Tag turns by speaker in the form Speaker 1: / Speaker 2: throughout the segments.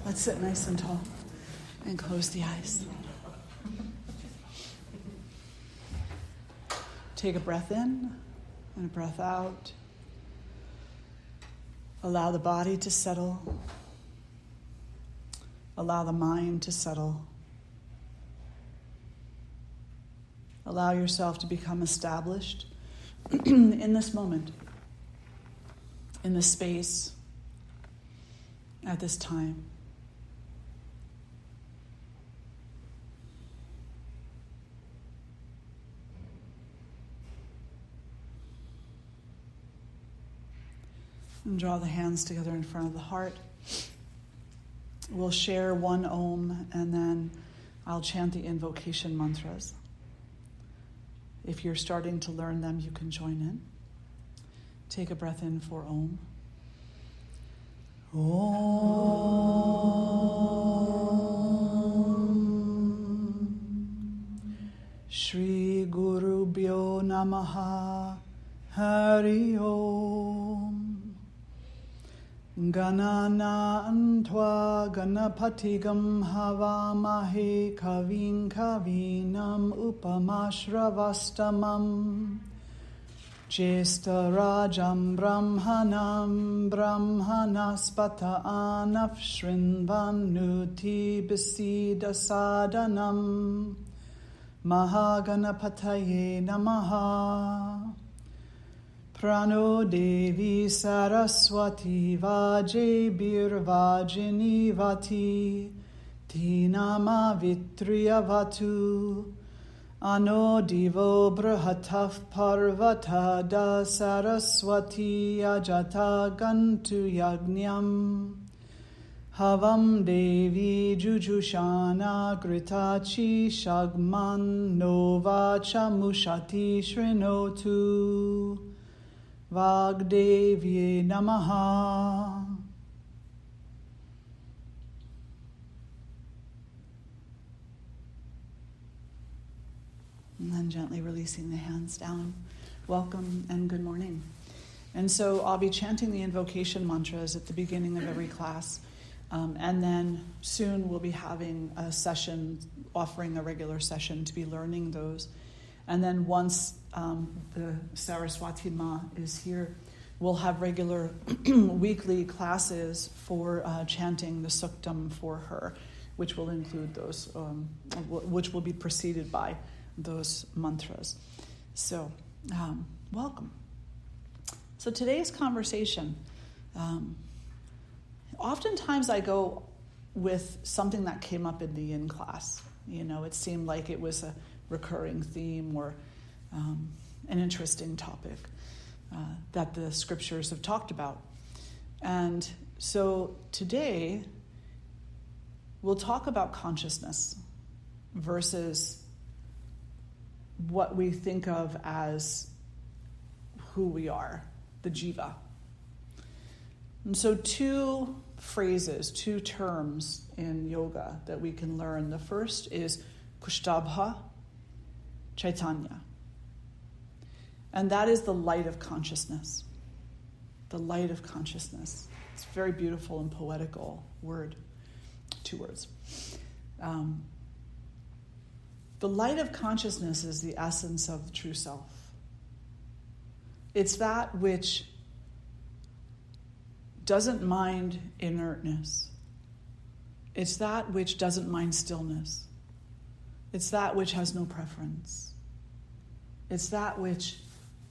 Speaker 1: Let's sit nice and tall and close the eyes. Take a breath in and a breath out. Allow the body to settle. Allow the mind to settle. Allow yourself to become established in this moment, in this space, at this time. And draw the hands together in front of the heart. We'll share one Om, and then I'll chant the invocation mantras. If you're starting to learn them, you can join in. Take a breath in for Om. Om. Shri Guru Bhyo Namaha Hari Om. Ganana Antva Ganapatigam Havamahe Kavin Kavinam Upamashravastamam Jesta Rajam Brahmanam Brahmanaspata Anafshrinvanuti Bisida Sadanam Mahaganapataye Namaha Prano Devi Saraswati Vajebir Vajini Vati Tinama Vitriyavatu Ano Divo Brahataf Parvata Da Saraswati Ajata Gantu Yagnyam Havam Devi Jujushana Gritachi Shagman Nova Chamushati Shrinotu Vagdevye Namaha. And then gently releasing the hands down. Welcome and good morning. And so I'll be chanting the invocation mantras at the beginning of every class. And then soon we'll be having a session, offering a regular session to be learning those. And then once the Saraswati Ma is here, we'll have regular weekly classes for chanting the Suktam for her, which will include those, which will be preceded by those mantras. So, welcome. So today's conversation, oftentimes I go with something that came up in the yin class. You know, it seemed like it was a recurring theme or an interesting topic that the scriptures have talked about. And so today we'll talk about consciousness versus what we think of as who we are, the Jiva. And so two phrases, two terms in yoga that we can learn. The first is Kushtabha Chaitanya. And that is the light of consciousness. The light of consciousness. It's a very beautiful and poetical word. Two words. The light of consciousness is the essence of the true self. It's that which doesn't mind inertness. It's that which doesn't mind stillness. It's that which has no preference. It's that which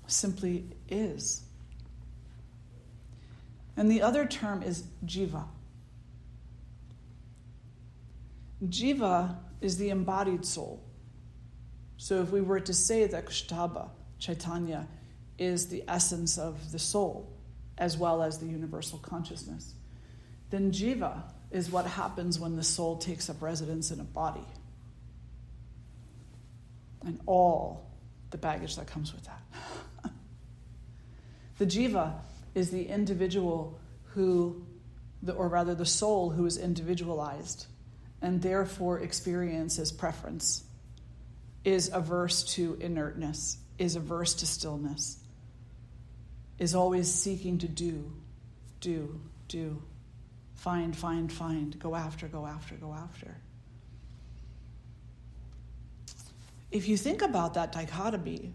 Speaker 1: simply is. And the other term is Jiva. Jiva is the embodied soul. So if we were to say that Kushtaba, Chaitanya, is the essence of the soul, as well as the universal consciousness, then Jiva is what happens when the soul takes up residence in a body. And all the baggage that comes with that. The Jiva is the individual the soul who is individualized and therefore experiences preference, is averse to inertness, is averse to stillness, is always seeking to do. Find, find, find. Go after, go after, go after. If you think about that dichotomy,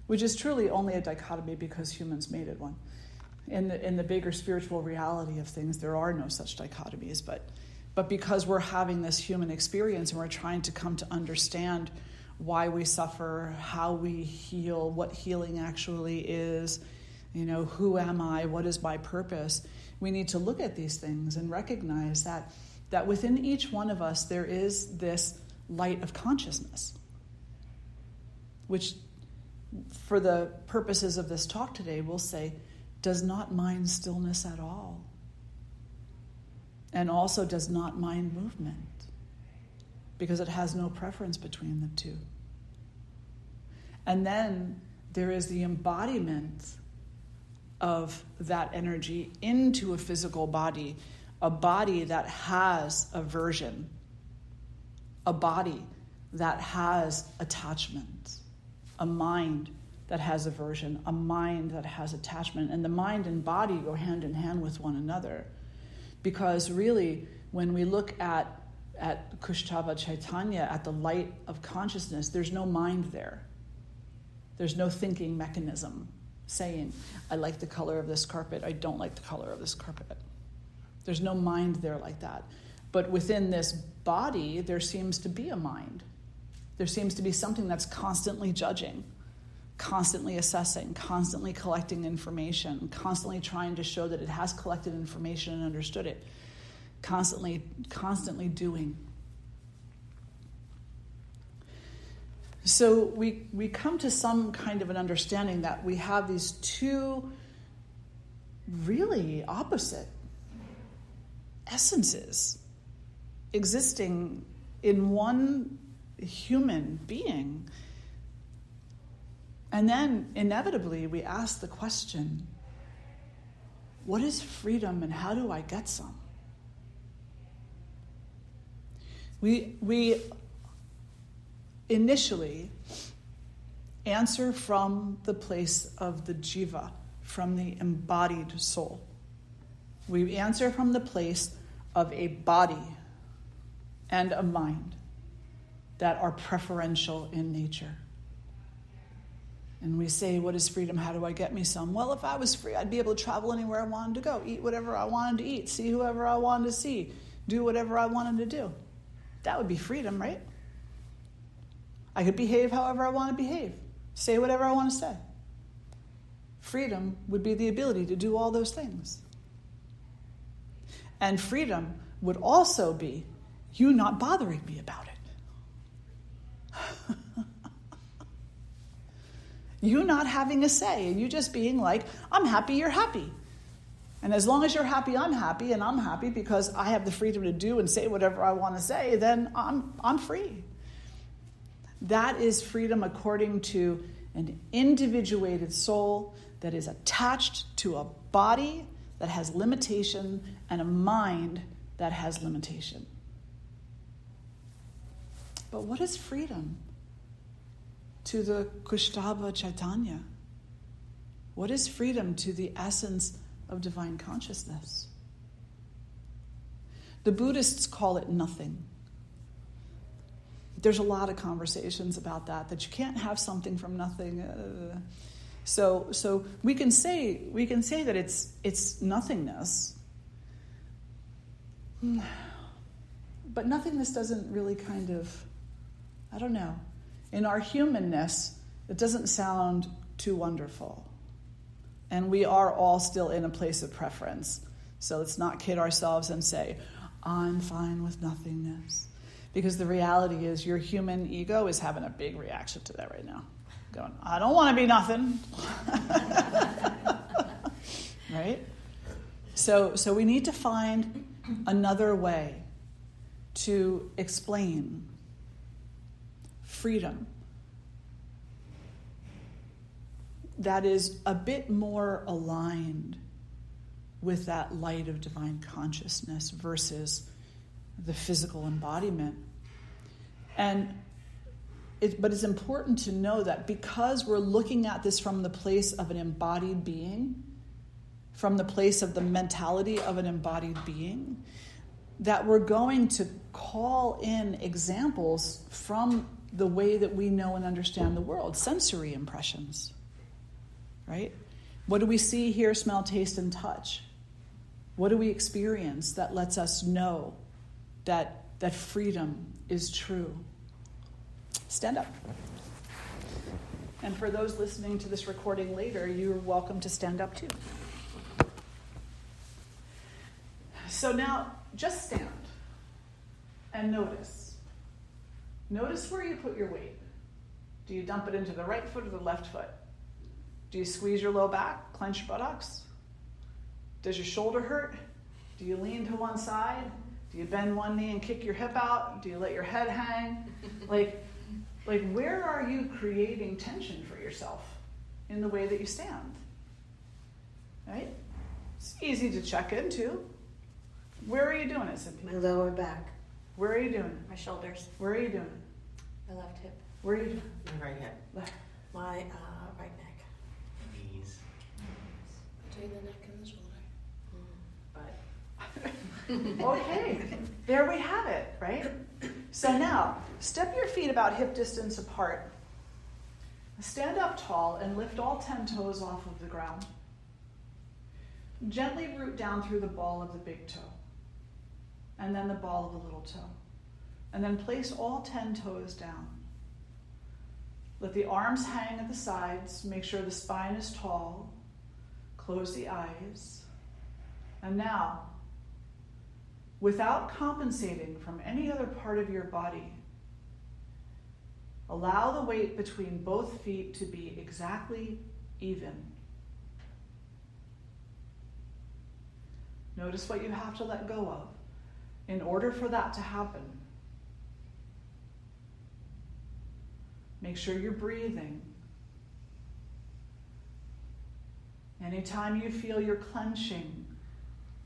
Speaker 1: which is truly only a dichotomy because humans made it one, in the bigger spiritual reality of things, there are no such dichotomies, but because we're having this human experience and we're trying to come to understand why we suffer, how we heal, what healing actually is, who am I, what is my purpose, we need to look at these things and recognize that within each one of us there is this light of consciousness, which for the purposes of this talk today we'll say does not mind stillness at all, and also does not mind movement, because it has no preference between the two. And then there is the embodiment of that energy into a physical body, a body that has aversion, a body that has attachment, a mind that has aversion, a mind that has attachment. And the mind and body go hand in hand with one another. Because really, when we look at Kushtaba Chaitanya, at the light of consciousness, there's no mind there. There's no thinking mechanism saying, I like the color of this carpet, I don't like the color of this carpet. There's no mind there like that. But within this body, there seems to be a mind. There seems to be something that's constantly judging, constantly assessing, constantly collecting information, constantly trying to show that it has collected information and understood it, constantly doing. So we come to some kind of an understanding that we have these two really opposite essences existing in one human being. And then inevitably we ask the question, what is freedom and how do I get some? We initially answer from the place of the Jiva, from the embodied soul. We answer from the place of a body and a mind that are preferential in nature. And we say, what is freedom? How do I get me some? Well, if I was free, I'd be able to travel anywhere I wanted to go, eat whatever I wanted to eat, see whoever I wanted to see, do whatever I wanted to do. That would be freedom, right? I could behave however I want to behave, say whatever I want to say. Freedom would be the ability to do all those things. And freedom would also be you not bothering me about it. You not having a say, and you just being like, I'm happy, you're happy. And as long as you're happy, I'm happy, and I'm happy because I have the freedom to do and say whatever I want to say, then I'm free. That is freedom according to an individuated soul that is attached to a body that has limitation and a mind that has limitation. But what is freedom to the Kushtaba Chaitanya? What is freedom to the essence of divine consciousness? The Buddhists call it nothing. There's a lot of conversations about that you can't have something from nothing. So we can say that it's nothingness. But nothingness doesn't really kind of, I don't know. In our humanness, it doesn't sound too wonderful. And we are all still in a place of preference. So let's not kid ourselves and say, I'm fine with nothingness. Because the reality is your human ego is having a big reaction to that right now. Going, I don't want to be nothing. Right? So we need to find another way to explain freedom that is a bit more aligned with that light of divine consciousness versus the physical embodiment. But it's important to know that because we're looking at this from the place of an embodied being, from the place of the mentality of an embodied being, that we're going to call in examples from the way that we know and understand the world, sensory impressions, right? What do we see, hear, smell, taste, and touch? What do we experience that lets us know that freedom is true? Stand up. And for those listening to this recording later, you're welcome to stand up too. So now, just stand and notice. Notice where you put your weight. Do you dump it into the right foot or the left foot? Do you squeeze your low back, clench your buttocks? Does your shoulder hurt? Do you lean to one side? Do you bend one knee and kick your hip out? Do you let your head hang? Like where are you creating tension for yourself in the way that you stand? Right? It's easy to check into. Where are you doing it, Cynthia?
Speaker 2: My lower back.
Speaker 1: Where are you doing it?
Speaker 2: My shoulders.
Speaker 1: Where are you doing it?
Speaker 2: My left hip.
Speaker 1: Where are you doing it?
Speaker 3: My right hand.
Speaker 1: Left.
Speaker 2: My right neck.
Speaker 3: Knees.
Speaker 4: Between the neck and the shoulder.
Speaker 1: Okay, there we have it, right? So now, step your feet about hip distance apart. Stand up tall and lift all 10 toes off of the ground. Gently root down through the ball of the big toe, and then the ball of the little toe. And then place all 10 toes down. Let the arms hang at the sides. Make sure the spine is tall. Close the eyes. And now, without compensating from any other part of your body, allow the weight between both feet to be exactly even. Notice what you have to let go of in order for that to happen. Make sure you're breathing. Anytime you feel you're clenching,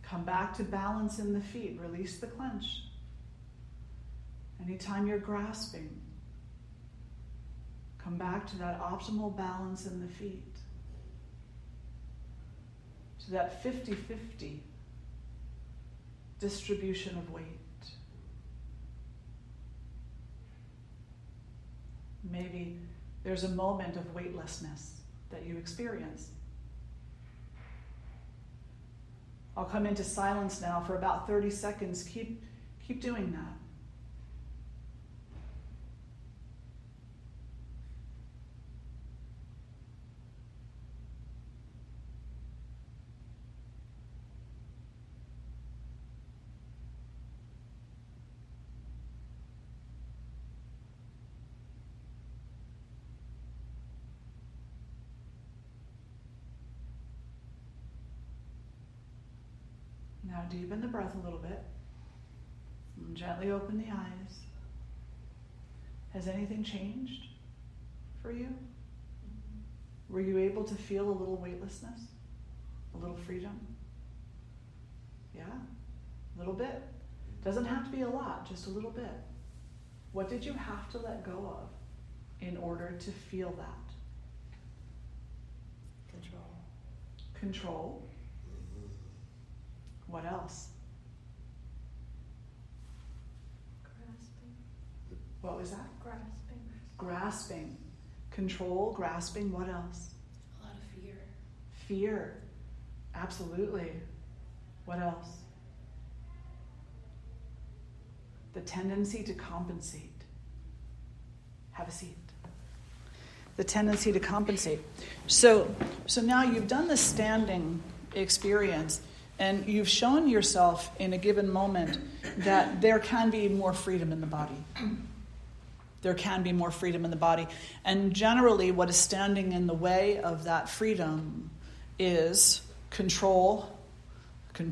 Speaker 1: come back to balance in the feet. Release the clench. Anytime you're grasping, come back to that optimal balance in the feet. To that 50-50 distribution of weight. Maybe there's a moment of weightlessness that you experience. I'll come into silence now for about 30 seconds. Keep doing that. Now deepen the breath a little bit. And gently open the eyes. Has anything changed for you? Were you able to feel a little weightlessness? A little freedom? Yeah? A little bit? Doesn't have to be a lot, just a little bit. What did you have to let go of in order to feel that?
Speaker 2: Control.
Speaker 1: Control. What else?
Speaker 4: Grasping.
Speaker 1: What was that?
Speaker 4: Grasping.
Speaker 1: Grasping. Control, grasping, what else?
Speaker 4: A lot of fear.
Speaker 1: Fear. Absolutely. What else? The tendency to compensate. Have a seat. The tendency to compensate. So now you've done the standing experience. And you've shown yourself in a given moment that there can be more freedom in the body. There can be more freedom in the body. And generally what is standing in the way of that freedom is control,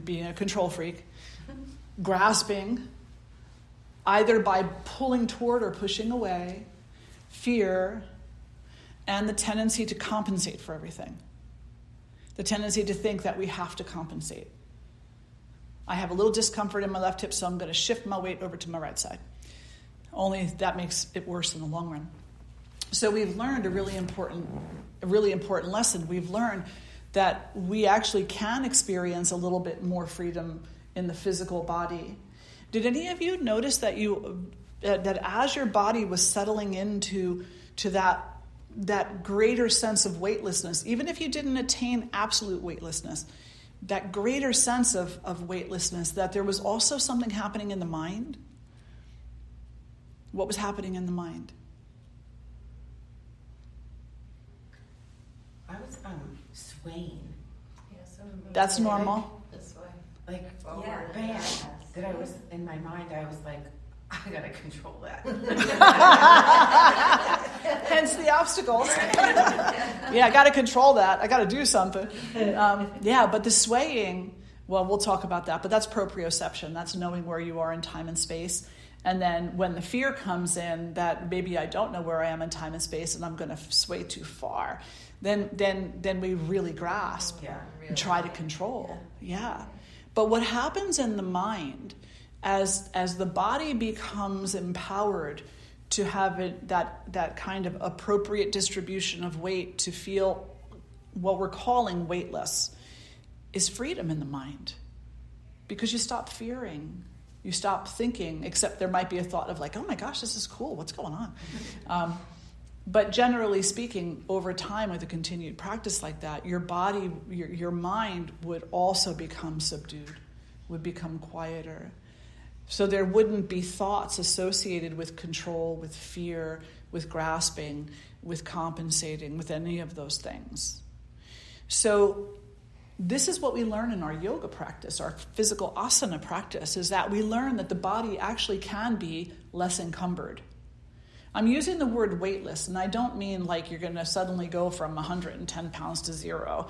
Speaker 1: being a control freak, grasping, either by pulling toward or pushing away, fear, and the tendency to compensate for everything. The tendency to think that we have to compensate. I have a little discomfort in my left hip, so I'm going to shift my weight over to my right side. Only that makes it worse in the long run. So we've learned a really important lesson. We've learned that we actually can experience a little bit more freedom in the physical body. Did any of you notice that that as your body was settling into that greater sense of weightlessness, even if you didn't attain absolute weightlessness, that greater sense of weightlessness, that there was also something happening in the mind? What was happening in the mind?
Speaker 3: I was swaying.
Speaker 4: Yes,
Speaker 1: That's normal.
Speaker 4: this way.
Speaker 3: Like,
Speaker 2: Yeah.
Speaker 3: bad. That I was, in my mind, I was like, I gotta control that.
Speaker 1: Hence the obstacles. Yeah, I got to control that. I got to do something. But the swaying, well, we'll talk about that, but that's proprioception. That's knowing where you are in time and space. And then when the fear comes in that maybe I don't know where I am in time and space and I'm going to sway too far, then we really grasp and try to control. Yeah. But what happens in the mind as the body becomes empowered to have that kind of appropriate distribution of weight to feel what we're calling weightless, is freedom in the mind. Because you stop fearing. You stop thinking, except there might be a thought of like, oh my gosh, this is cool. What's going on? But generally speaking, over time with a continued practice like that, your body, your mind would also become subdued, would become quieter. So there wouldn't be thoughts associated with control, with fear, with grasping, with compensating, with any of those things. So this is what we learn in our yoga practice, our physical asana practice, is that we learn that the body actually can be less encumbered. I'm using the word weightless, and I don't mean like you're going to suddenly go from 110 pounds to 0,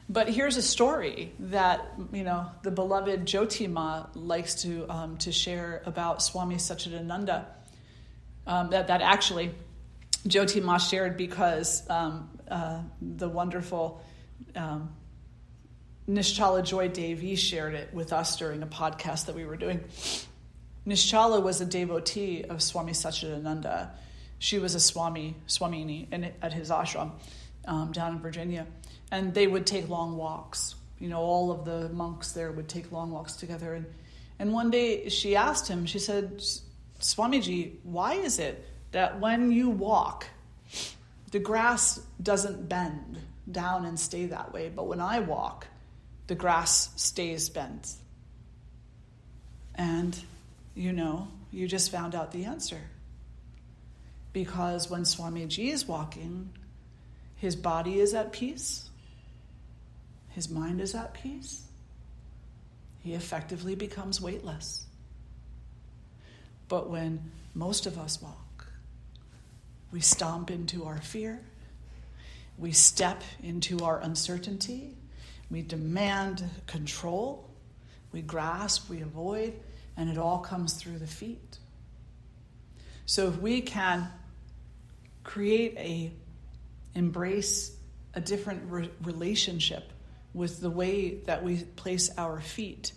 Speaker 1: But here's a story that, the beloved Jyotima likes to share about Swami Satchidananda. That actually Jyotima shared because the wonderful Nishchala Joy Devi shared it with us during a podcast that we were doing. Nishchala was a devotee of Swami Satchidananda. She was a Swamini at his ashram down in Virginia. And they would take long walks. All of the monks there would take long walks together. And one day she asked him, she said, Swamiji, why is it that when you walk, the grass doesn't bend down and stay that way, but when I walk, the grass stays bent? And, you just found out the answer. Because when Swamiji is walking, his body is at peace. His mind is at peace. He effectively becomes weightless. But when most of us walk, we stomp into our fear. We step into our uncertainty. We demand control. We grasp, we avoid, and it all comes through the feet. So if we can embrace a different relationship with the way that we place our feet,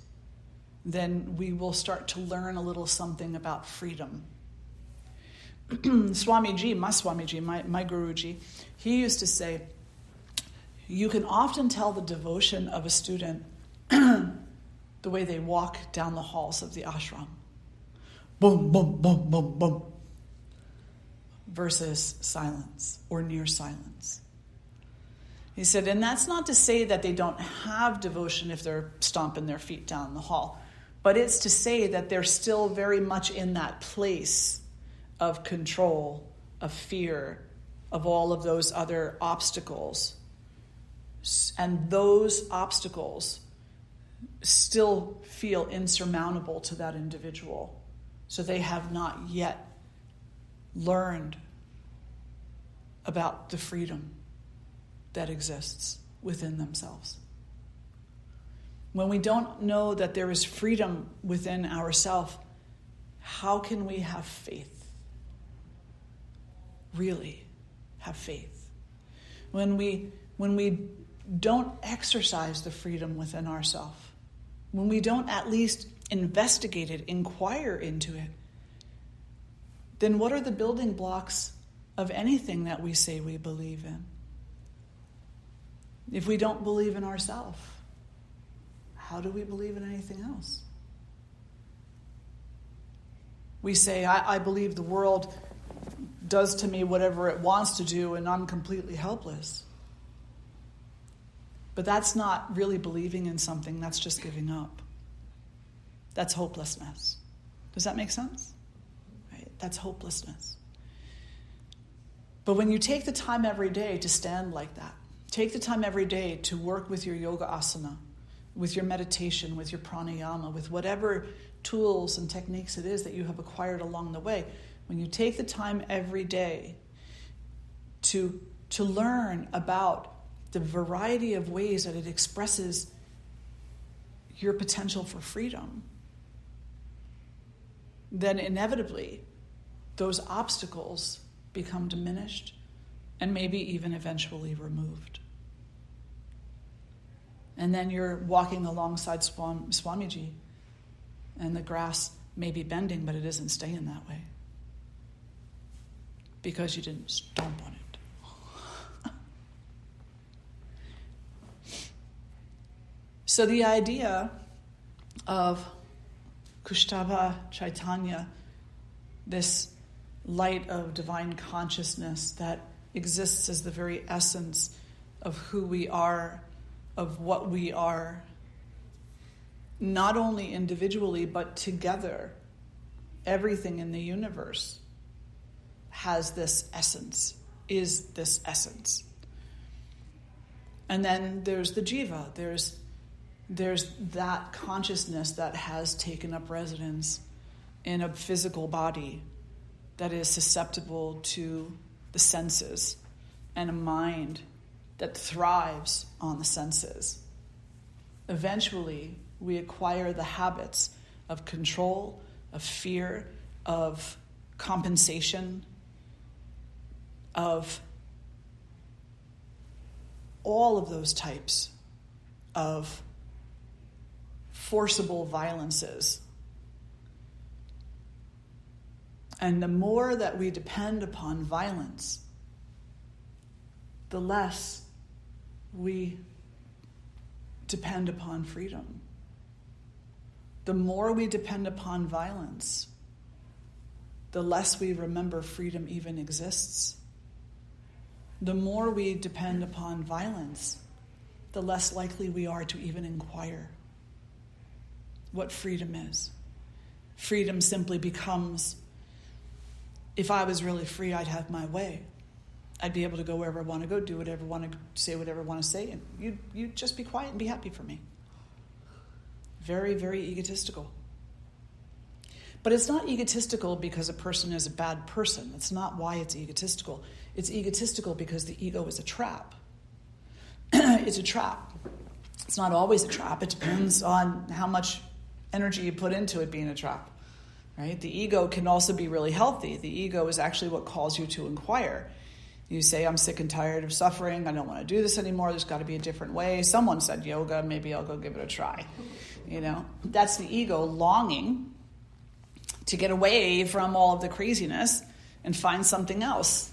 Speaker 1: then we will start to learn a little something about freedom. Swamiji, my Guruji, he used to say, you can often tell the devotion of a student the way they walk down the halls of the ashram. Boom, boom, boom, boom, boom. Versus silence or near silence. He said, and that's not to say that they don't have devotion if they're stomping their feet down the hall, but it's to say that they're still very much in that place of control, of fear, of all of those other obstacles. And those obstacles still feel insurmountable to that individual. So they have not yet learned about the freedom that exists within themselves. When we don't know that there is freedom within ourselves, how can we have faith? Really have faith. When we don't exercise the freedom within ourselves, when we don't at least investigate it, inquire into it, then what are the building blocks of anything that we say we believe in? If we don't believe in ourselves, how do we believe in anything else? We say, I believe the world does to me whatever it wants to do and I'm completely helpless. But that's not really believing in something, that's just giving up. That's hopelessness. Does that make sense? Right? That's hopelessness. But when you take the time every day to stand like that, take the time every day to work with your yoga asana, with your meditation, with your pranayama, with whatever tools and techniques it is that you have acquired along the way, when you take the time every day to learn about the variety of ways that it expresses your potential for freedom, then inevitably those obstacles become diminished and maybe even eventually removed. And then you're walking alongside Swamiji, and the grass may be bending, but it isn't staying that way because you didn't stomp on it. So the idea of Kushtaba Chaitanya, this light of divine consciousness that exists as the very essence of who we are, of what we are, not only individually but together, everything in the universe has this essence, is this essence. And then there's the Jiva, there's that consciousness that has taken up residence in a physical body that is susceptible to the senses and a mind that thrives on the senses. Eventually, we acquire the habits of control, of fear, of compensation, of all of those types of forcible violences. And the more that we depend upon violence, the less we depend upon freedom. The more we depend upon violence, the less we remember freedom even exists. The more we depend upon violence, the less likely we are to even inquire what freedom is. Freedom simply becomes, if I was really free, I'd have my way. I'd be able to go wherever I want to go, do whatever I want to say, whatever I want to say, and you'd just be quiet and be happy for me. Very, very egotistical. But it's not egotistical because a person is a bad person. That's not why it's egotistical. It's egotistical because the ego is a trap. It's a trap. It's not always a trap. It depends on how much energy you put into it being a trap. Right? The ego can also be really healthy. The ego is actually what calls you to inquire. You say, I'm sick and tired of suffering. I don't want to do this anymore. There's got to be a different way. Someone said yoga. Maybe I'll go give it a try. That's the ego longing to get away from all of the craziness and find something else.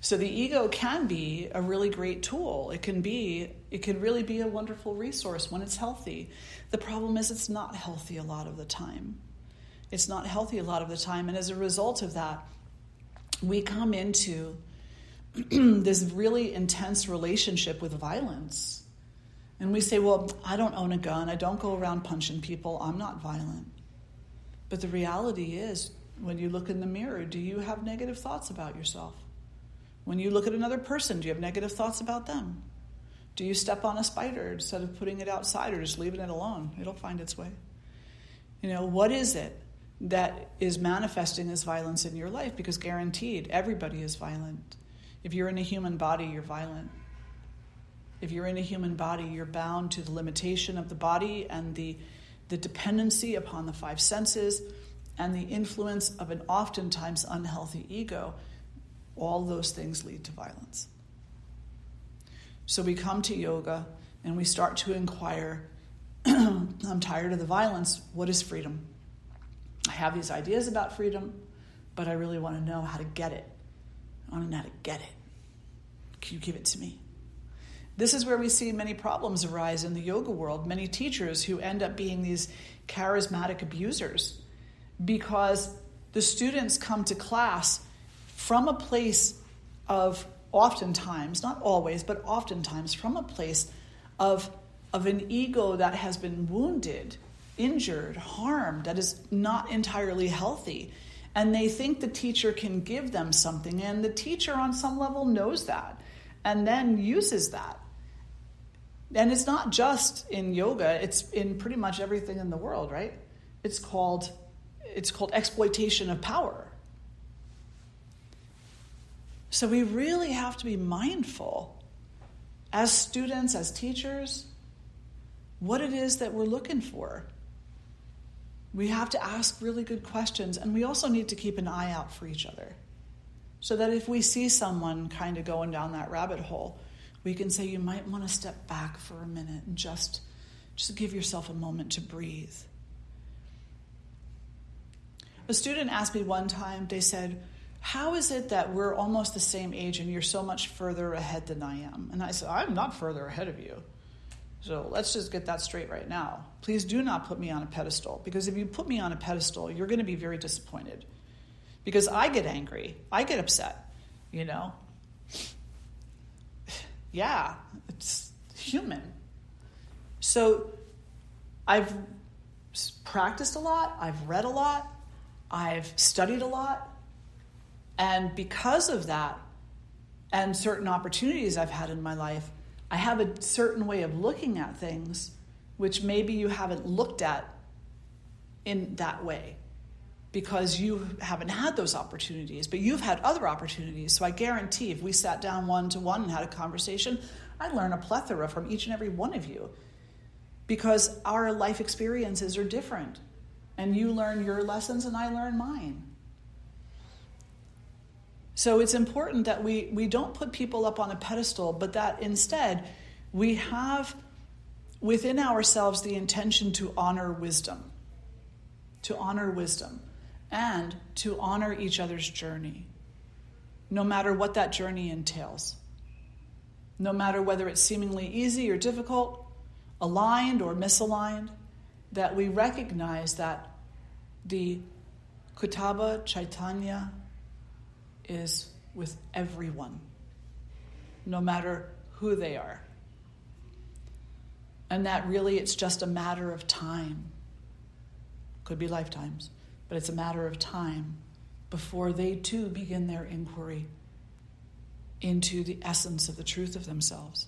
Speaker 1: So the ego can be a really great tool. It can really be a wonderful resource when it's healthy. The problem is it's not healthy a lot of the time. It's not healthy a lot of the time. And as a result of that, we come into this really intense relationship with violence. And we say, well, I don't own a gun. I don't go around punching people. I'm not violent. But the reality is, when you look in the mirror, do you have negative thoughts about yourself? When you look at another person, do you have negative thoughts about them? Do you step on a spider instead of putting it outside or just leaving it alone? It'll find its way. What is it that is manifesting as violence in your life? Because guaranteed, everybody is violent. If you're in a human body, you're violent. If you're in a human body, you're bound to the limitation of the body and the dependency upon the five senses and the influence of an oftentimes unhealthy ego. All those things lead to violence. So we come to yoga and we start to inquire, I'm tired of the violence. What is freedom? I have these ideas about freedom, but I really want to know how to get it. I want to know how to get it. Can you give it to me? This is where we see many problems arise in the yoga world, many teachers who end up being these charismatic abusers, because the students come to class from a place of, oftentimes, not always, but oftentimes from a place of an ego that has been wounded, injured, harmed, that is not entirely healthy. And they think the teacher can give them something, and the teacher on some level knows that and then uses that. And it's not just in yoga, it's in pretty much everything in the world, right? It's called exploitation of power. So we really have to be mindful as students, as teachers, what it is that we're looking for. We have to ask really good questions, and we also need to keep an eye out for each other. So that if we see someone kind of going down that rabbit hole, we can say, you might want to step back for a minute and just give yourself a moment to breathe. A student asked me one time, they said, how is it that we're almost the same age and you're so much further ahead than I am? And I said, I'm not further ahead of you. So let's just get that straight right now. Please do not put me on a pedestal, because if you put me on a pedestal, you're going to be very disappointed. Because I get angry. I get upset, you know. Yeah, it's human. So I've practiced a lot. I've read a lot. I've studied a lot. And because of that, and certain opportunities I've had in my life, I have a certain way of looking at things which maybe you haven't looked at in that way because you haven't had those opportunities, but you've had other opportunities. So I guarantee if we sat down one-to-one and had a conversation, I'd learn a plethora from each and every one of you, because our life experiences are different. And you learn your lessons and I learn mine. So it's important that we don't put people up on a pedestal, but that instead we have within ourselves the intention to honor wisdom, and to honor each other's journey, no matter what that journey entails, no matter whether it's seemingly easy or difficult, aligned or misaligned, that we recognize that the Kutaba Chaitanya is with everyone, no matter who they are. And that really it's just a matter of time. Could be lifetimes, but it's a matter of time before they too begin their inquiry into the essence of the truth of themselves.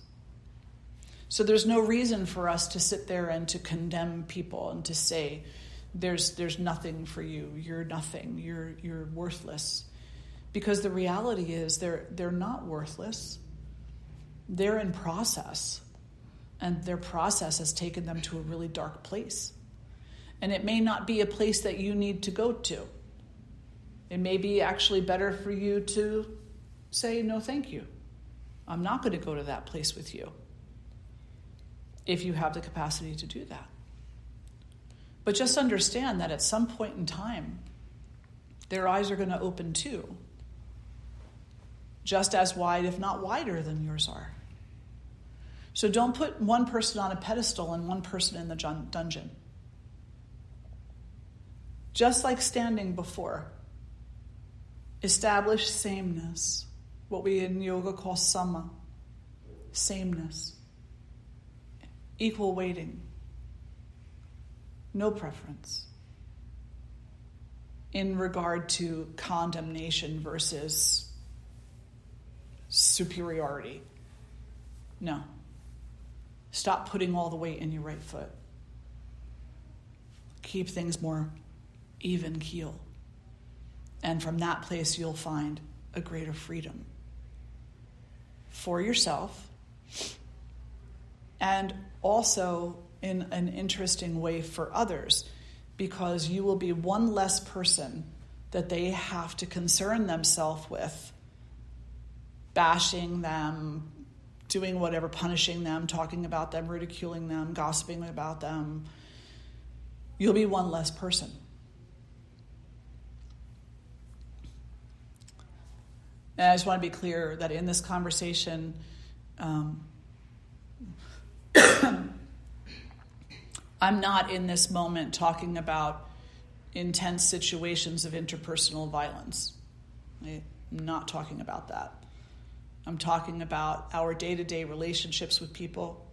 Speaker 1: So there's no reason for us to sit there and to condemn people and to say, there's nothing for you, you're nothing, you're worthless. Because the reality is they're not worthless. They're in process. And their process has taken them to a really dark place. And it may not be a place that you need to go to. It may be actually better for you to say, no, thank you. I'm not going to go to that place with you. If you have the capacity to do that. But just understand that at some point in time, their eyes are going to open too. Just as wide, if not wider, than yours are. So don't put one person on a pedestal and one person in the dungeon. Just like standing before. Establish sameness. What we in yoga call sama. Sameness. Equal weighting. No preference. In regard to condemnation versus superiority. No. Stop putting all the weight in your right foot. Keep things more even keel. And from that place, you'll find a greater freedom for yourself, and also in an interesting way for others, because you will be one less person that they have to concern themselves with, bashing them, doing whatever, punishing them, talking about them, ridiculing them, gossiping about them. You'll be one less person. And I just want to be clear that in this conversation, I'm not in this moment talking about intense situations of interpersonal violence. I'm not talking about that. I'm talking about our day-to-day relationships with people.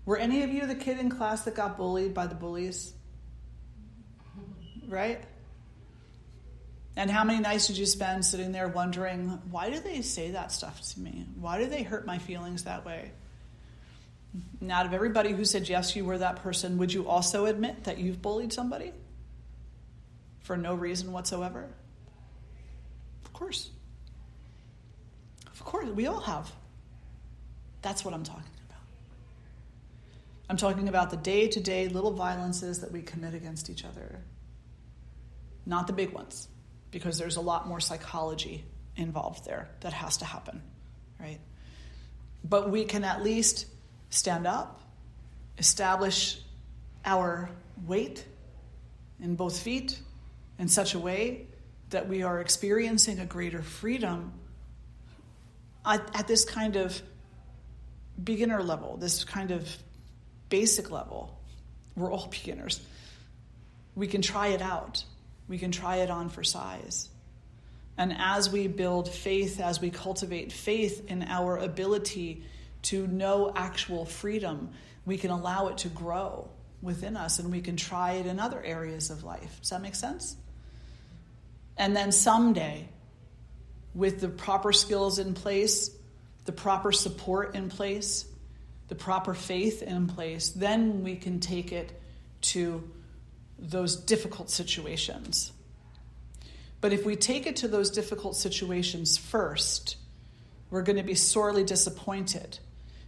Speaker 1: Were any of you the kid in class that got bullied by the bullies? Right? And how many nights did you spend sitting there wondering, why do they say that stuff to me? Why do they hurt my feelings that way? And out of everybody who said yes, you were that person, would you also admit that you've bullied somebody for no reason whatsoever? Of course. Of course, we all have. That's what I'm talking about. I'm talking about the day-to-day little violences that we commit against each other. Not the big ones, because there's a lot more psychology involved there that has to happen, right? But we can at least stand up, establish our weight in both feet in such a way that we are experiencing a greater freedom at this kind of beginner level, this kind of basic level. We're all beginners. We can try it out. We can try it on for size. And as we build faith, as we cultivate faith in our ability to know actual freedom, we can allow it to grow within us, and we can try it in other areas of life. Does that make sense? And then someday, with the proper skills in place, the proper support in place, the proper faith in place, then we can take it to those difficult situations. But if we take it to those difficult situations first, we're going to be sorely disappointed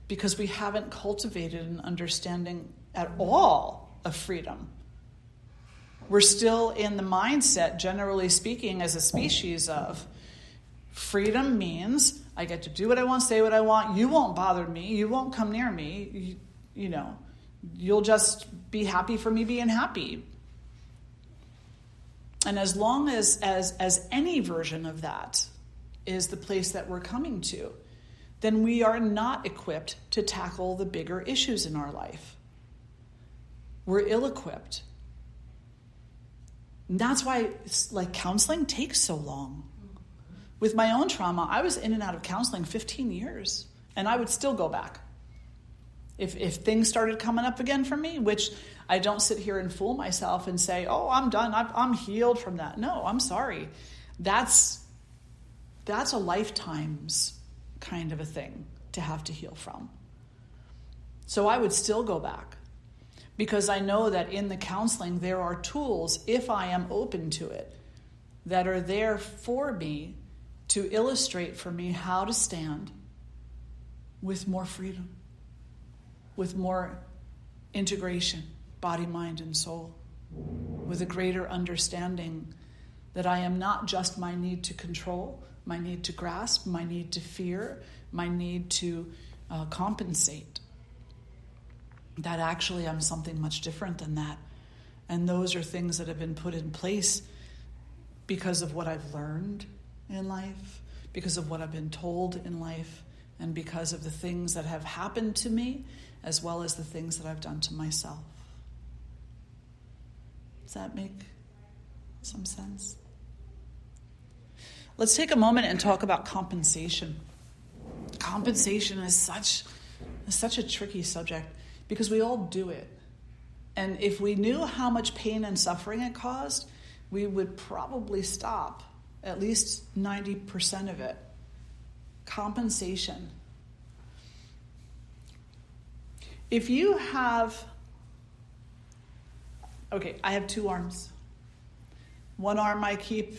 Speaker 1: because we haven't cultivated an understanding at all of freedom. We're still in the mindset, generally speaking, as a species of freedom means I get to do what I want, say what I want. You won't bother me. You won't come near me. You'll just be happy for me being happy. And as long as any version of that is the place that we're coming to, then we are not equipped to tackle the bigger issues in our life. We're ill-equipped. And that's why counseling takes so long. With my own trauma, I was in and out of counseling 15 years, and I would still go back. If things started coming up again for me, which I don't sit here and fool myself and say, oh, I'm done, I'm healed from that. No, I'm sorry. That's a lifetime's kind of a thing to have to heal from. So I would still go back because I know that in the counseling there are tools, if I am open to it, that are there for me to illustrate for me how to stand with more freedom, with more integration, body, mind, and soul, with a greater understanding that I am not just my need to control, my need to grasp, my need to fear, my need to compensate. That actually I'm something much different than that. And those are things that have been put in place because of what I've learned in life, because of what I've been told in life, and because of the things that have happened to me, as well as the things that I've done to myself. Does that make some sense? Let's take a moment and talk about compensation. Compensation is such a tricky subject because we all do it. And if we knew how much pain and suffering it caused, we would probably stop at least 90% of it. Compensation. If you have, I have two arms. One arm I keep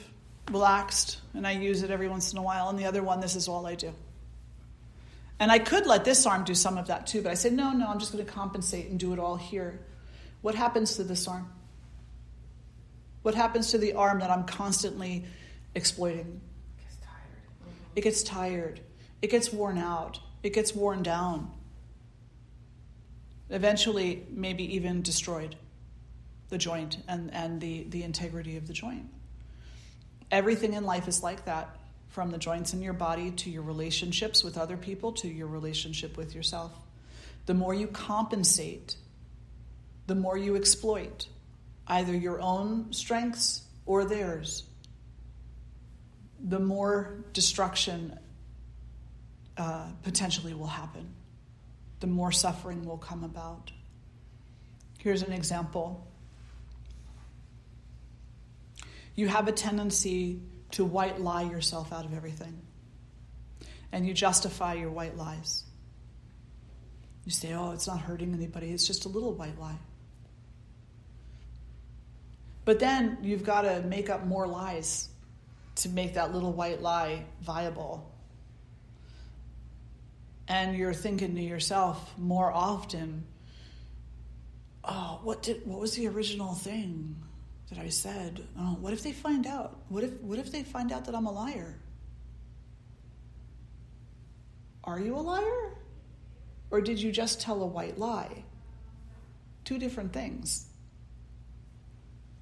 Speaker 1: relaxed and I use it every once in a while, and the other one, this is all I do. And I could let this arm do some of that too, but I said, no, I'm just going to compensate and do it all here. What happens to this arm? What happens to the arm that I'm constantly exploiting? It gets tired. It gets worn out. It gets worn down. Eventually, maybe even destroyed, the joint and the integrity of the joint. Everything in life is like that from the joints in your body to your relationships with other people to your relationship with yourself. The more you compensate, the more you exploit either your own strengths or theirs, the more destruction potentially will happen. The more suffering will come about. Here's an example. You have a tendency to white lie yourself out of everything. And you justify your white lies. You say, oh, it's not hurting anybody. It's just a little white lie. But then you've got to make up more lies to make that little white lie viable. And you're thinking to yourself more often, oh, what was the original thing that I said? Oh, what if they find out? What if they find out that I'm a liar? Are you a liar? Or did you just tell a white lie? Two different things.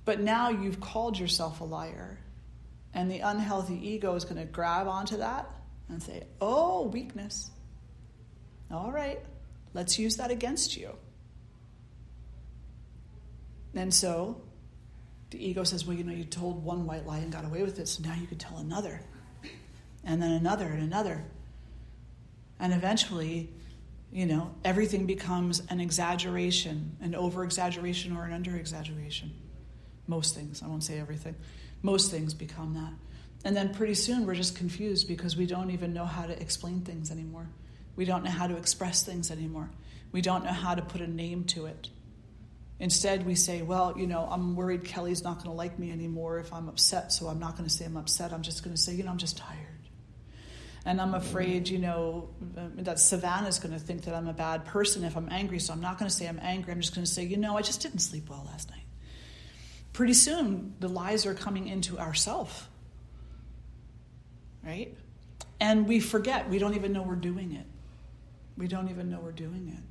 Speaker 1: But now you've called yourself a liar. And the unhealthy ego is going to grab onto that and say, oh, weakness. All right, let's use that against you. And so the ego says, well, you told one white lie and got away with it, so now you can tell another. And then another and another. And eventually, everything becomes an exaggeration, an over-exaggeration or an under-exaggeration. Most things, I won't say everything. Most things become that. And then pretty soon we're just confused because we don't even know how to explain things anymore. We don't know how to express things anymore. We don't know how to put a name to it. Instead, we say, well, I'm worried Kelly's not going to like me anymore if I'm upset, so I'm not going to say I'm upset. I'm just going to say, I'm just tired. And I'm afraid, that Savannah's going to think that I'm a bad person if I'm angry, so I'm not going to say I'm angry. I'm just going to say, I just didn't sleep well last night. Pretty soon, the lies are coming into ourself, right? And we forget. We don't even know we're doing it. We don't even know we're doing it.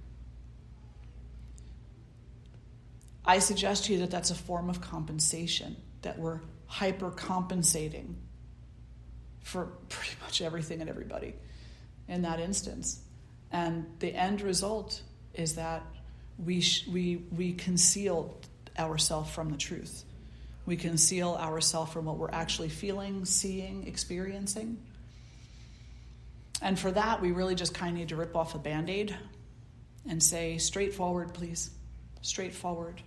Speaker 1: I suggest to you that that's a form of compensation, that we're hyper-compensating for pretty much everything and everybody in that instance. And the end result is that we conceal ourselves from the truth. We conceal ourselves from what we're actually feeling, seeing, experiencing. And for that, we really just kind of need to rip off a Band-Aid and say, straightforward, please. Straightforward.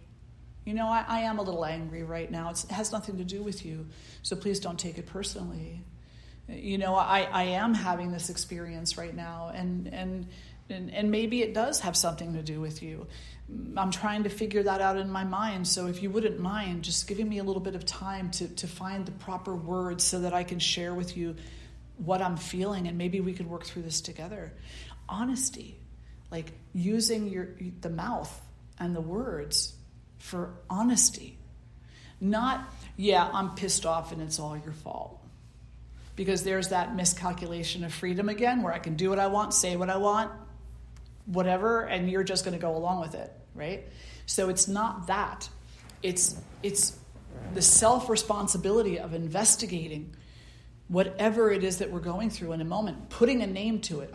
Speaker 1: I am a little angry right now. It has nothing to do with you, so please don't take it personally. I am having this experience right now, and maybe it does have something to do with you. I'm trying to figure that out in my mind, so if you wouldn't mind just giving me a little bit of time to find the proper words so that I can share with you what I'm feeling, and maybe we could work through this together. Honesty, like using the mouth and the words for honesty. Not, I'm pissed off and it's all your fault. Because there's that miscalculation of freedom again, where I can do what I want, say what I want, whatever, and you're just going to go along with it, right? So it's not that. It's the self-responsibility of investigating whatever it is that we're going through in a moment, putting a name to it,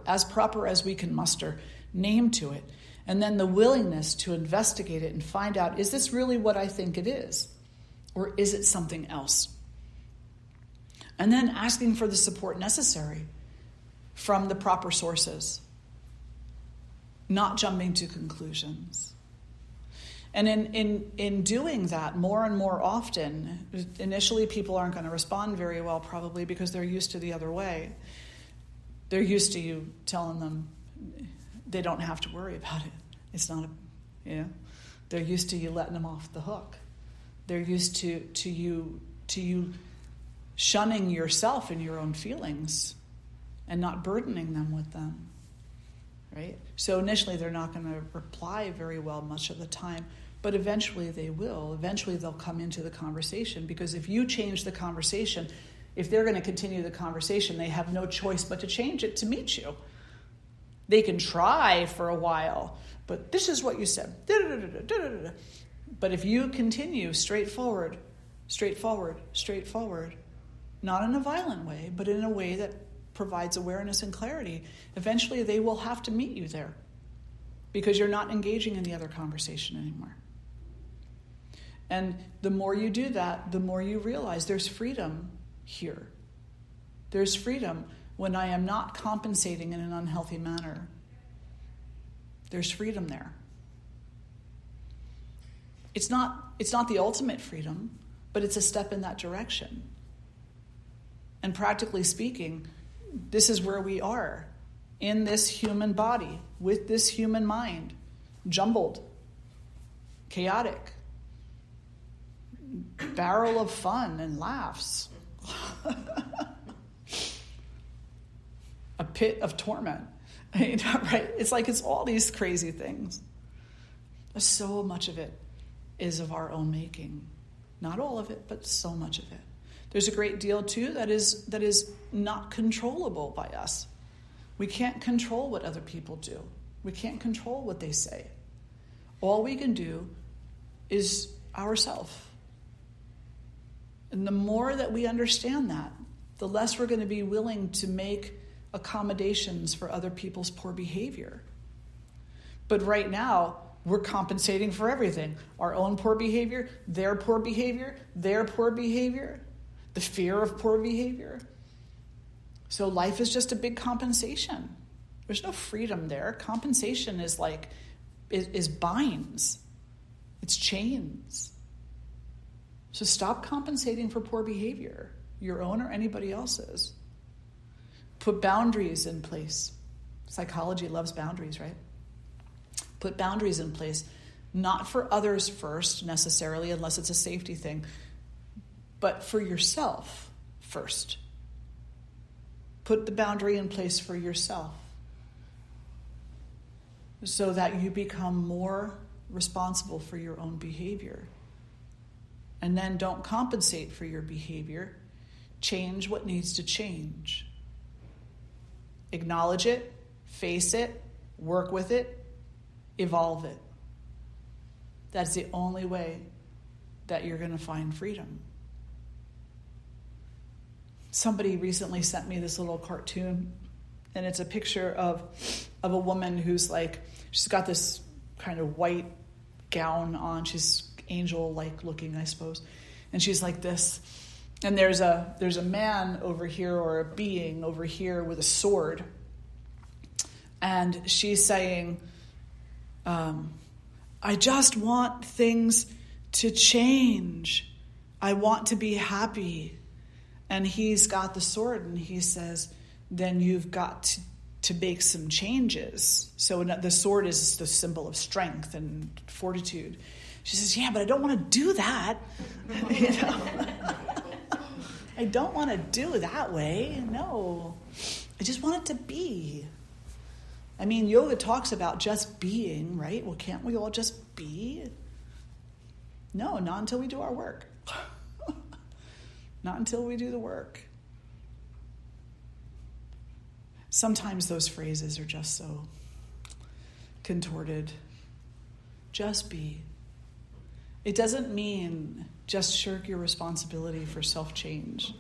Speaker 1: as proper as we can muster, name to it, and then the willingness to investigate it and find out, is this really what I think it is? Or is it something else? And then asking for the support necessary from the proper sources, not jumping to conclusions. And in doing that more and more often, initially people aren't going to respond very well probably because they're used to the other way. They're used to you telling them they don't have to worry about it. It's not They're used to you letting them off the hook. They're used to you shunning yourself and your own feelings and not burdening them with them, right? So initially they're not going to reply very well much of the time, but eventually they will. Eventually they'll come into the conversation, because if you change the conversation, if they're going to continue the conversation, they have no choice but to change it to meet you. They can try for a while, but this is what you said. But if you continue straightforward, not in a violent way, but in a way that provides awareness and clarity, eventually they will have to meet you there because you're not engaging in the other conversation anymore. And the more you do that, the more you realize there's freedom here. There's freedom when I am not compensating in an unhealthy manner. There's freedom there. It's not the ultimate freedom, but it's a step in that direction. And practically speaking, this is where we are in this human body, with this human mind, jumbled, chaotic, barrel of fun and laughs, a pit of torment, right? It's like it's all these crazy things. So much of it is of our own making. Not all of it, but so much of it. There's a great deal, too, that is not controllable by us. We can't control what other people do. We can't control what they say. All we can do is ourselves. And the more that we understand that, the less we're going to be willing to make accommodations for other people's poor behavior. But right now, we're compensating for everything. Our own poor behavior, their poor behavior, their poor behavior, the fear of poor behavior. So life is just a big compensation. There's no freedom there. Compensation is is binds. It's chains. So stop compensating for poor behavior, your own or anybody else's. Put boundaries in place. Psychology loves boundaries, right? Put boundaries in place, not for others first necessarily, unless it's a safety thing, but for yourself first. Put the boundary in place for yourself so that you become more responsible for your own behavior. And then don't compensate for your behavior. Change what needs to change. Acknowledge it, face it, work with it, evolve it. That's the only way that you're going to find freedom. Somebody recently sent me this little cartoon, and it's a picture of a woman who's she's got this kind of white gown on. She's angel-like looking, I suppose. And she's like this. And there's a man over here, or a being over here with a sword. And she's saying, I just want things to change. I want to be happy. And he's got the sword, and he says, then you've got to make some changes. So the sword is the symbol of strength and fortitude. She says, yeah, but I don't want to do that. I don't want to do it that way. No. I just want it to be. I mean, yoga talks about just being, right? Well, can't we all just be? No, not until we do our work. Not until we do the work. Sometimes those phrases are just so contorted. Just be. It doesn't mean just shirk your responsibility for self-change.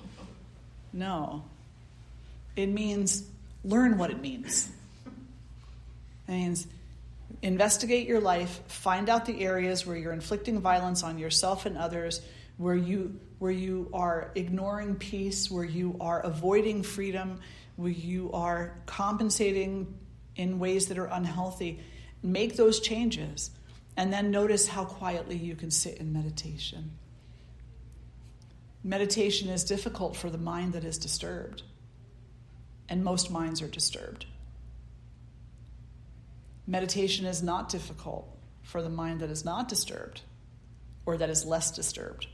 Speaker 1: No. It means learn what it means. It means investigate your life, find out the areas where you're inflicting violence on yourself and others, where you are ignoring peace, where you are avoiding freedom, where you are compensating in ways that are unhealthy. Make those changes, and then notice how quietly you can sit in meditation. Meditation is difficult for the mind that is disturbed, and most minds are disturbed. Meditation is not difficult for the mind that is not disturbed, or that is less disturbed.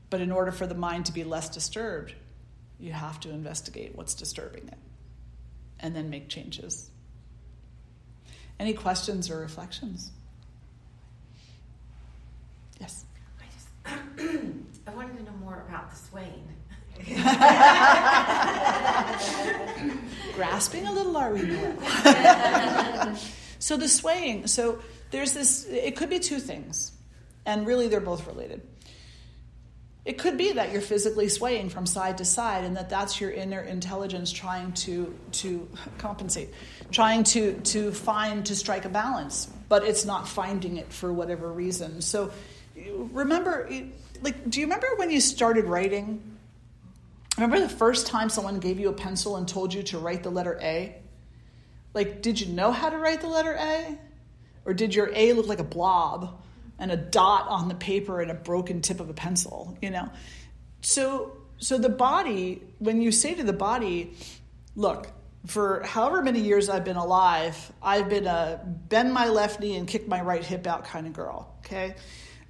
Speaker 1: But in order for the mind to be less disturbed, you have to investigate what's disturbing it, and then make changes. Any questions or reflections? Yes?
Speaker 3: I wanted to know more about the swaying.
Speaker 1: Grasping a little, are we, Noel? So the swaying, there's this, it could be two things, and really they're both related. It could be that you're physically swaying from side to side and that's your inner intelligence trying to compensate, trying to strike a balance, but it's not finding it for whatever reason. So remember, do you remember when you started writing? Remember the first time someone gave you a pencil and told you to write the letter A? Did you know how to write the letter A? Or did your A look like a blob and a dot on the paper and a broken tip of a pencil, So the body, when you say to the body, look, for however many years I've been alive, I've been a bend my left knee and kick my right hip out kind of girl, okay?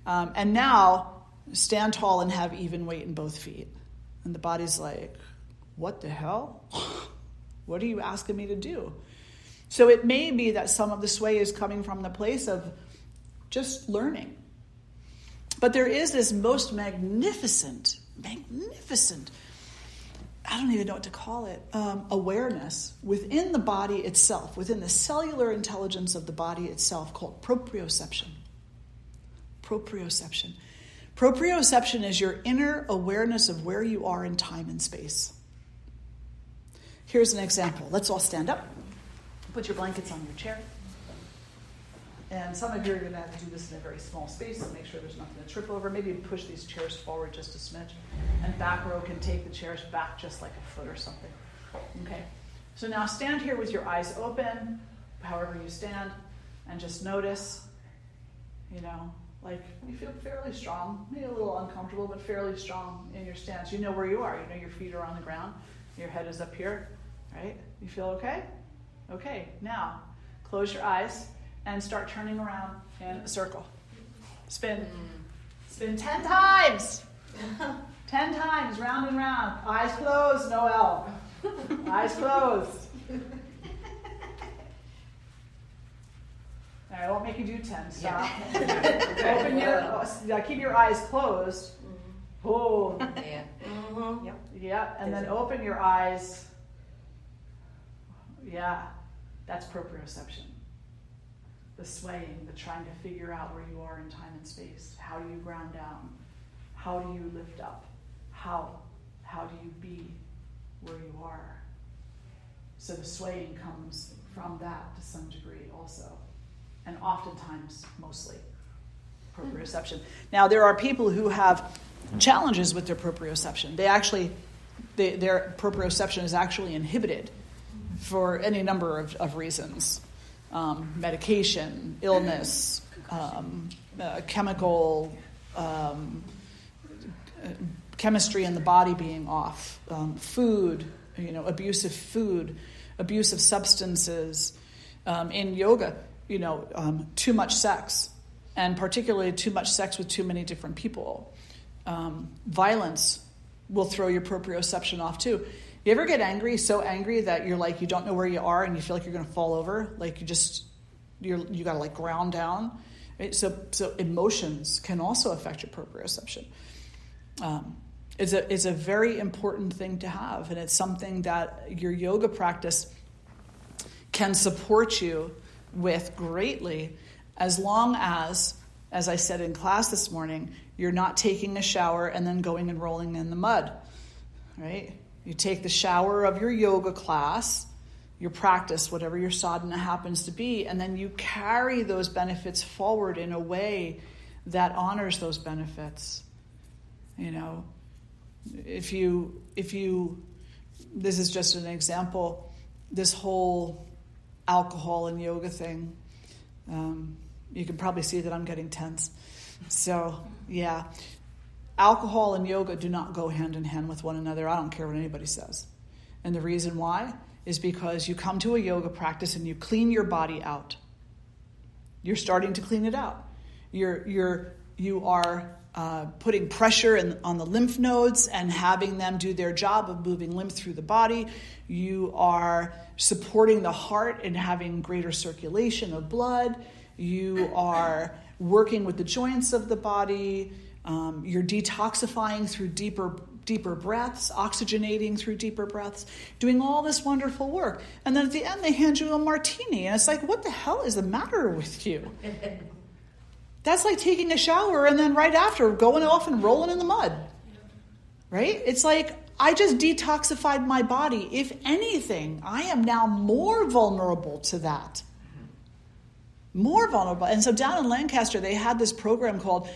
Speaker 1: And now stand tall and have even weight in both feet. And the body's like, what the hell? What are you asking me to do? So it may be that some of the sway is coming from the place of just learning. But there is this most magnificent, I don't even know what to call it, awareness within the body itself, within the cellular intelligence of the body itself, called proprioception. Proprioception. Proprioception is your inner awareness of where you are in time and space. Here's an example. Let's all stand up. Put your blankets on your chair. And some of you are going to have to do this in a very small space, so make sure there's nothing to trip over. Maybe push these chairs forward just a smidge. And back row can take the chairs back just like a foot or something. Okay. So now stand here with your eyes open, however you stand, and just notice, you feel fairly strong, maybe a little uncomfortable, but fairly strong in your stance. You know where you are. You know your feet are on the ground. Your head is up here, right? You feel okay? Okay. Now, close your eyes and start turning around in a circle. Spin. Spin 10 times. 10 times, round and round. Eyes closed, no L. Eyes closed. All right, I won't make you do 10. Stop. Yeah. Keep your eyes closed. Oh.
Speaker 3: Yeah.
Speaker 2: Mm-hmm.
Speaker 3: Yep.
Speaker 1: Yeah, and then open your eyes. Yeah, that's proprioception. The swaying, the trying to figure out where you are in time and space. How do you ground down? How do you lift up? How do you be where you are? So the swaying comes from that to some degree also. And oftentimes, mostly, proprioception. Now, there are people who have challenges with their proprioception. Their proprioception is actually inhibited for any number of reasons. Medication, illness, chemical, chemistry in the body being off, food, abusive substances. In yoga, too much sex, and particularly too much sex with too many different people. Violence will throw your proprioception off too. You ever get angry, so angry that you're you don't know where you are and you feel like you're going to fall over? You got to ground down. Right? So emotions can also affect your proprioception. It's a very important thing to have, and it's something that your yoga practice can support you with greatly, as long as I said in class this morning, you're not taking a shower and then going and rolling in the mud, right? You take the shower of your yoga class, your practice, whatever your sadhana happens to be, and then you carry those benefits forward in a way that honors those benefits. If you, this is just an example, this whole alcohol and yoga thing, you can probably see that I'm getting tense. So, yeah. Alcohol and yoga do not go hand in hand with one another. I don't care what anybody says. And the reason why is because you come to a yoga practice and you clean your body out. You're starting to clean it out. You are putting pressure on the lymph nodes and having them do their job of moving lymph through the body. You are supporting the heart and having greater circulation of blood. You are working with the joints of the body. You're detoxifying through deeper breaths, oxygenating through deeper breaths, doing all this wonderful work. And then at the end, they hand you a martini. And it's what the hell is the matter with you? That's like taking a shower and then right after going off and rolling in the mud. right? It's like, I just detoxified my body. If anything, I am now more vulnerable to that. More vulnerable. And so down in Lancaster, they had this program called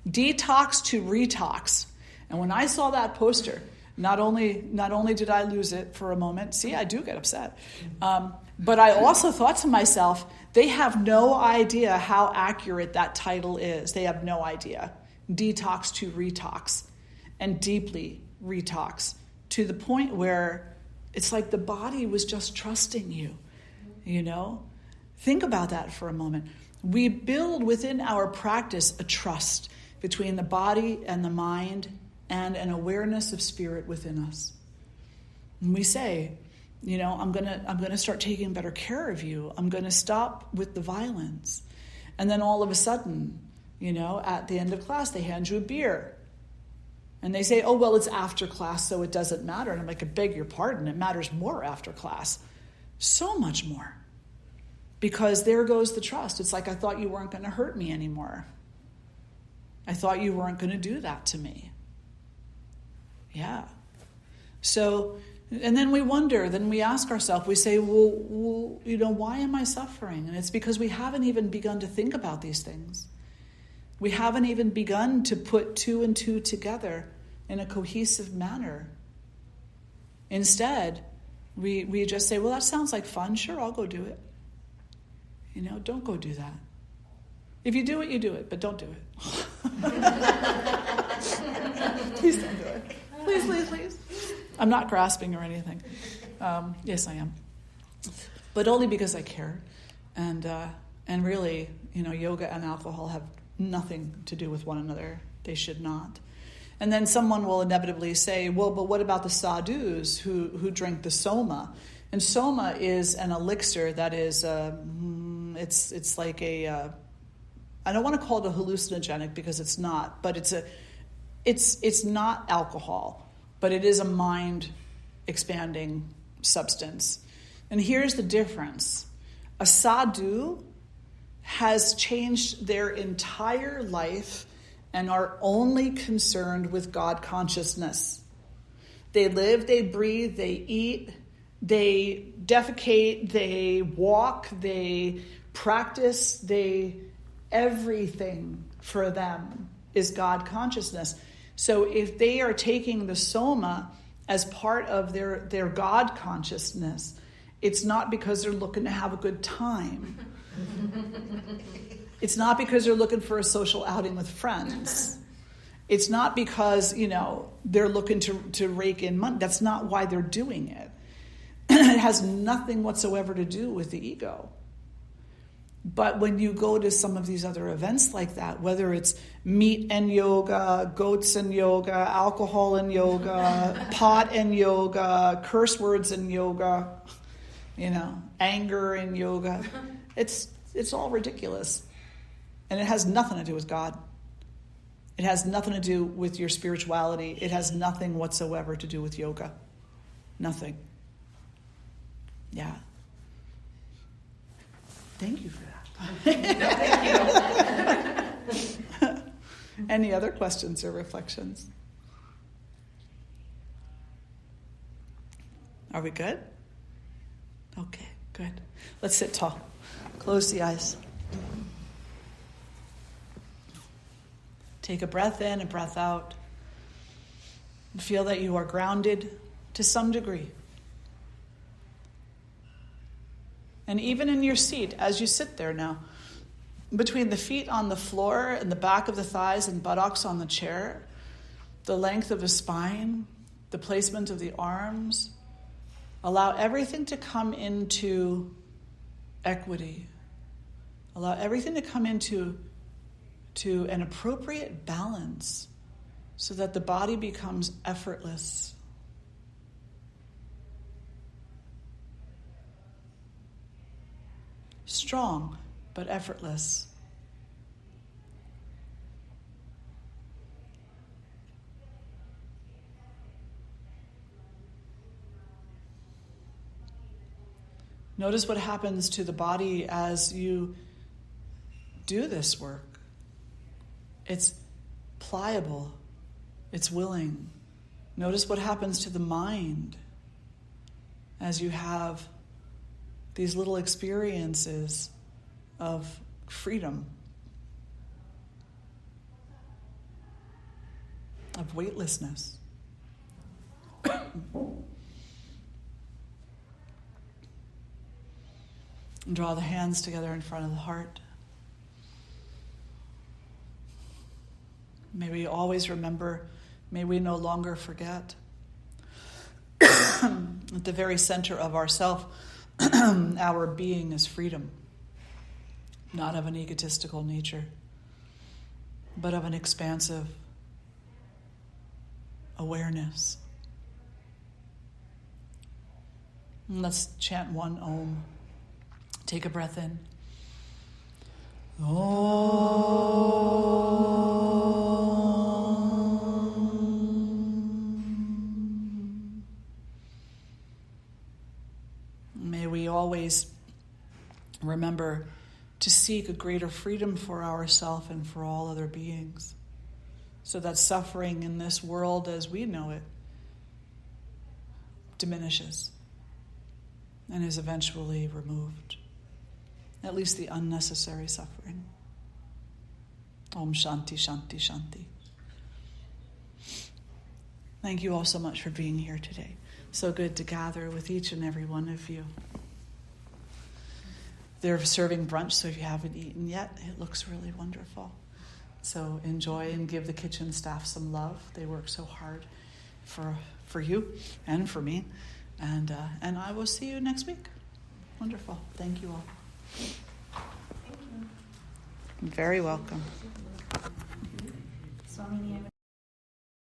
Speaker 1: Detox to Retox. And when I saw that poster, not only did I lose it for a moment, see, I do get upset, but I also thought to myself, they have no idea how accurate that title is. They have no idea. Detox to Retox, and deeply retox, to the point where it's like the body was just trusting you, you know? Think about that for a moment. We build within our practice a trust between the body and the mind and an awareness of spirit within us. And we say, you know, I'm gonna start taking better care of you. I'm gonna stop with the violence. And then all of a sudden, you know, at the end of class, they hand you a beer. And they say, oh, well, it's after class, so it doesn't matter. And I'm like, I beg your pardon, it matters more after class. So much more. Because there goes the trust. It's like, I thought you weren't going to hurt me anymore. I thought you weren't going to do that to me. Yeah. So, and then we wonder, then we ask ourselves, we say, well, you know, why am I suffering? And it's because we haven't even begun to think about these things. We haven't even begun to put two and two together in a cohesive manner. Instead, we just say, well, that sounds like fun. Sure, I'll go do it. You know, don't go do that. If you do it, you do it, but don't do it. Please don't do it. Please, please, please. I'm not grasping or anything. Yes, I am. But only because I care. And really, you know, yoga and alcohol have nothing to do with one another. They should not. And then someone will inevitably say, well, but what about the sadhus who drink the soma? And soma is an elixir that is, it's like a, I don't want to call it a hallucinogenic because it's not, but it's not alcohol, but it is a mind expanding substance. And here's the difference. A sadhu has changed their entire life and are only concerned with God consciousness. They live, they breathe, they eat, they defecate, they walk, they practice, everything for them is God consciousness. So if they are taking the soma as part of their God consciousness, it's not because they're looking to have a good time. It's not because they're looking for a social outing with friends. It's not because, you know, they're looking to rake in money. That's not why they're doing it. It has nothing whatsoever to do with the ego. But when you go to some of these other events like that, whether it's meat and yoga, goats and yoga, alcohol and yoga, pot and yoga, curse words and yoga, you know, anger and yoga, it's all ridiculous. And it has nothing to do with God. It has nothing to do with your spirituality. It has nothing whatsoever to do with yoga. Nothing. Yeah. Thank you for that.
Speaker 3: Thank you.
Speaker 1: Any other questions or reflections? Are we good? Okay, good. Let's sit tall. Close the eyes. Take a breath in, a breath out. Feel that you are grounded to some degree. And even in your seat, as you sit there now, between the feet on the floor and the back of the thighs and buttocks on the chair, the length of the spine, the placement of the arms, allow everything to come into equity. Allow everything to come into an appropriate balance so that the body becomes effortless. Strong, but effortless. Notice what happens to the body as you do this work. It's pliable. It's willing. Notice what happens to the mind as you have these little experiences of freedom, of weightlessness. And draw the hands together in front of the heart. May we always remember, may we no longer forget. At the very center of ourself, our being is freedom, not of an egotistical nature, but of an expansive awareness. And let's chant one Om. Take a breath in. Om. May we always remember to seek a greater freedom for ourselves and for all other beings, so that suffering in this world as we know it diminishes and is eventually removed. At least the unnecessary suffering. Om Shanti, Shanti, Shanti. Thank you all so much for being here today. So good to gather with each and every one of you. They're serving brunch, so if you haven't eaten yet, it looks really wonderful. So enjoy and give the kitchen staff some love. They work so hard for you and for me. And I will see you next week. Wonderful. Thank you all.
Speaker 2: Thank you.
Speaker 1: Very welcome.
Speaker 2: Swamini,